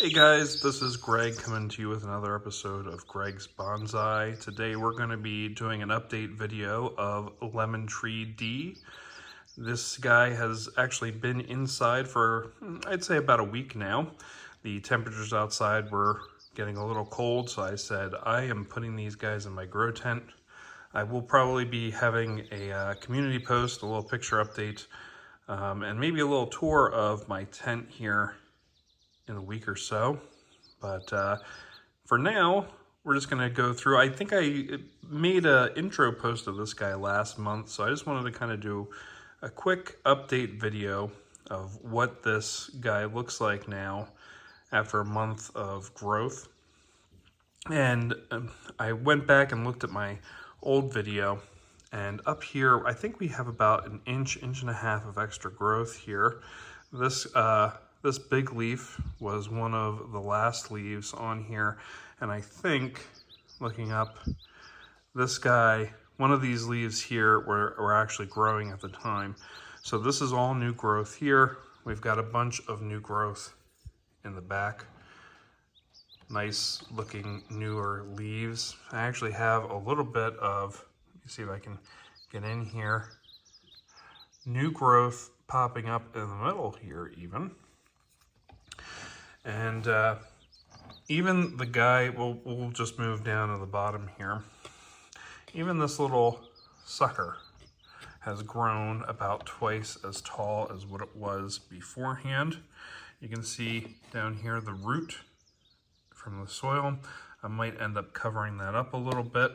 Hey guys, this is Greg coming to you with another episode of Greg's Bonsai. Today we're going to be doing an update video of Lemon Tree D. This guy has actually been inside for, I'd say, about a week now. The temperatures outside were getting a little cold, so I said I am putting these guys in my grow tent. I will probably be having a community post, a little picture update, and maybe a little tour of my tent here in a week or so. But for now, we're just going to go through. I think I made an intro post of this guy last month, so I just wanted to kind of do a quick update video of what this guy looks like now after a month of growth. And I went back and looked at my old video, and up here I think we have about an inch and a half of extra growth here. This big leaf was one of the last leaves on here, and I think, looking up, this guy, one of these leaves here were actually growing at the time. So this is all new growth here. We've got a bunch of new growth in the back. Nice looking newer leaves. I actually have a little bit of, let me see if I can get in here, new growth popping up in the middle here even. And even the guy, we'll just move down to the bottom here. Even this little sucker has grown about twice as tall as what it was beforehand. You can see down here the root from the soil. I might end up covering that up a little bit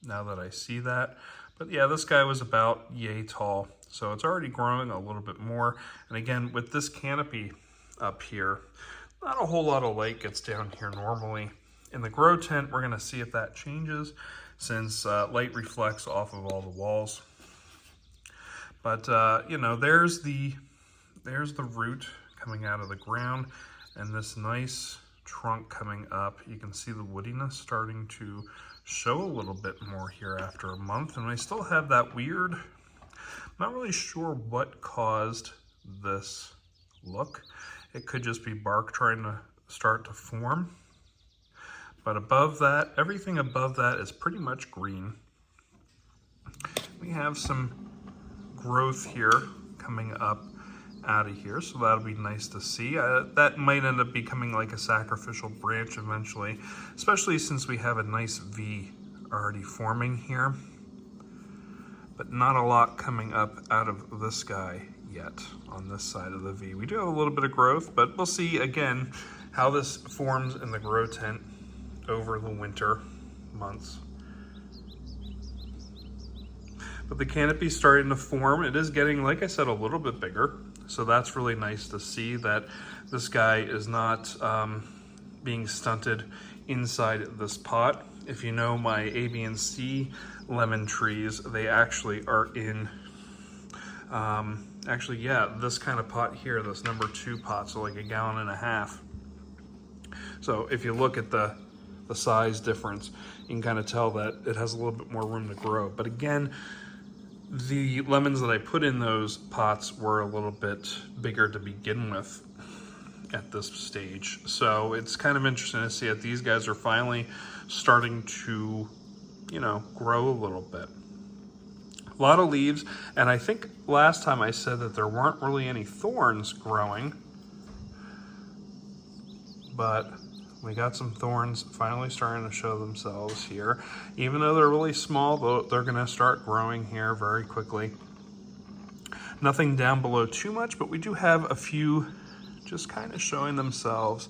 now that I see that. But yeah, this guy was about yay tall. So it's already growing a little bit more. And again, with this canopy up here, not a whole lot of light gets down here normally. In the grow tent, we're gonna see if that changes since light reflects off of all the walls. But you know, there's the root coming out of the ground and this nice trunk coming up. You can see the woodiness starting to show a little bit more here after a month. And I still have that weird, I'm not really sure what caused this look. It could just be bark trying to start to form. But above that, everything above that is pretty much green. We have some growth here coming up out of here, so that'll be nice to see. That might end up becoming like a sacrificial branch eventually, especially since we have a nice V already forming here. But not a lot coming up out of this guy yet on this side of the V. We do have a little bit of growth, but we'll see again how this forms in the grow tent over the winter months. But the canopy's starting to form. It is getting, like I said, a little bit bigger. So that's really nice to see that this guy is not being stunted inside this pot. If you know my A, B, and C lemon trees, they actually are in, actually, yeah, this kind of pot here, this number 2 pot, so like 1.5 gallons. So if you look at the size difference, you can kind of tell that it has a little bit more room to grow. But again, the lemons that I put in those pots were a little bit bigger to begin with at this stage. So it's kind of interesting to see that these guys are finally starting to, you know, grow a little bit. A lot of leaves, and I think last time I said that there weren't really any thorns growing, but we got some thorns finally starting to show themselves here. Even though they're really small, they're gonna start growing here very quickly. Nothing down below too much, but we do have a few just kind of showing themselves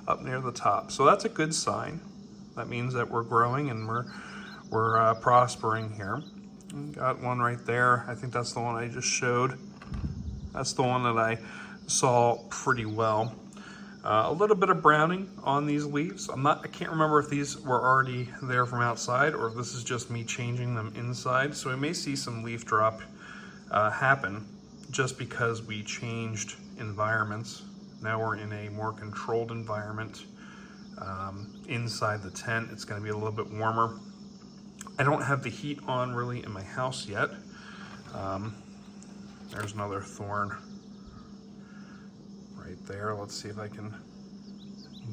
up near the top. So that's a good sign. That means that we're growing and we're prospering here. Got one right there. I think that's the one I just showed. That's the one that I saw pretty well. A little bit of browning on these leaves. I can't remember if these were already there from outside or if this is just me changing them inside. So we may see some leaf drop happen just because we changed environments. Now we're in a more controlled environment. Inside the tent, it's going to be a little bit warmer. I don't have the heat on really in my house yet. There's another thorn right there. Let's see if I can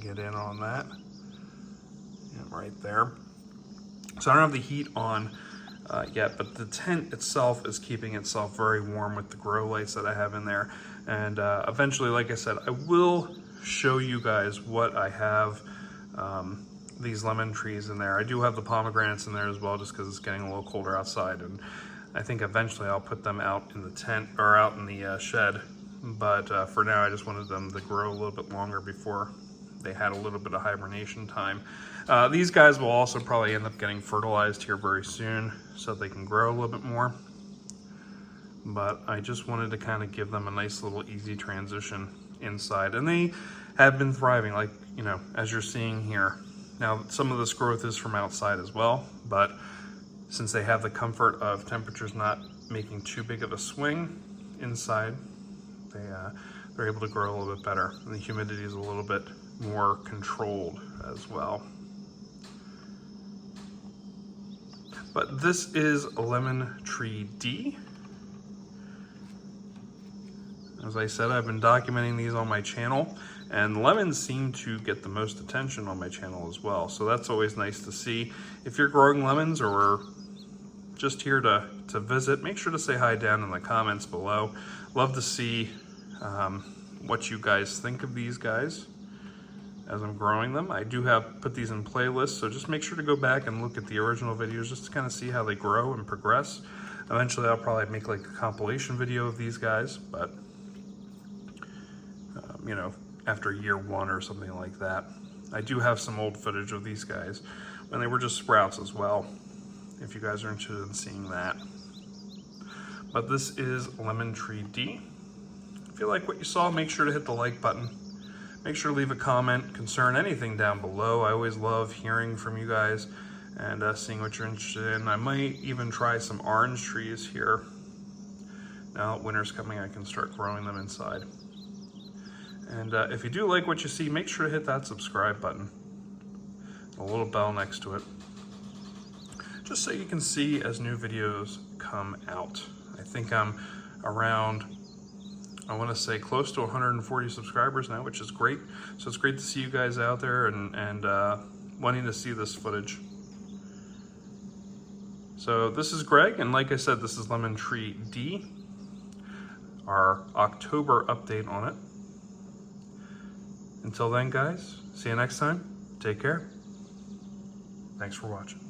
get in on that. And right there. So I don't have the heat on yet, but the tent itself is keeping itself very warm with the grow lights that I have in there. And eventually, like I said, I will show you guys what I have these lemon trees in there. I do have the pomegranates in there as well, just because it's getting a little colder outside, and I think eventually I'll put them out in the tent or out in the shed. But for now, I just wanted them to grow a little bit longer before they had a little bit of hibernation time. These guys will also probably end up getting fertilized here very soon so they can grow a little bit more. But I just wanted to kind of give them a nice little easy transition inside. And they have been thriving, like, you know, as you're seeing here. Now, some of this growth is from outside as well, but since they have the comfort of temperatures not making too big of a swing inside, they're able to grow a little bit better. And the humidity is a little bit more controlled as well. But this is Lemon Tree D. As I said, I've been documenting these on my channel, and lemons seem to get the most attention on my channel as well. So that's always nice to see. If you're growing lemons or just here to visit, make sure to say hi down in the comments below. Love to see what you guys think of these guys as I'm growing them. I do have put these in playlists, so just make sure to go back and look at the original videos just to kind of see how they grow and progress. Eventually I'll probably make like a compilation video of these guys, but you know, after year 1 or something like that. I do have some old footage of these guys when they were just sprouts as well, if you guys are interested in seeing that. But this is Lemon Tree D. If you like what you saw, make sure to hit the like button. Make sure to leave a comment, concern, anything down below. I always love hearing from you guys and seeing what you're interested in. I might even try some orange trees here. Now that winter's coming, I can start growing them inside. And if you do like what you see, make sure to hit that subscribe button. A little bell next to it. Just so you can see as new videos come out. I think I'm around, I want to say close to 140 subscribers now, which is great. So it's great to see you guys out there and wanting to see this footage. So this is Greg, and like I said, this is Lemon Tree D, our October update on it. Until then, guys, see you next time. Take care. Thanks for watching.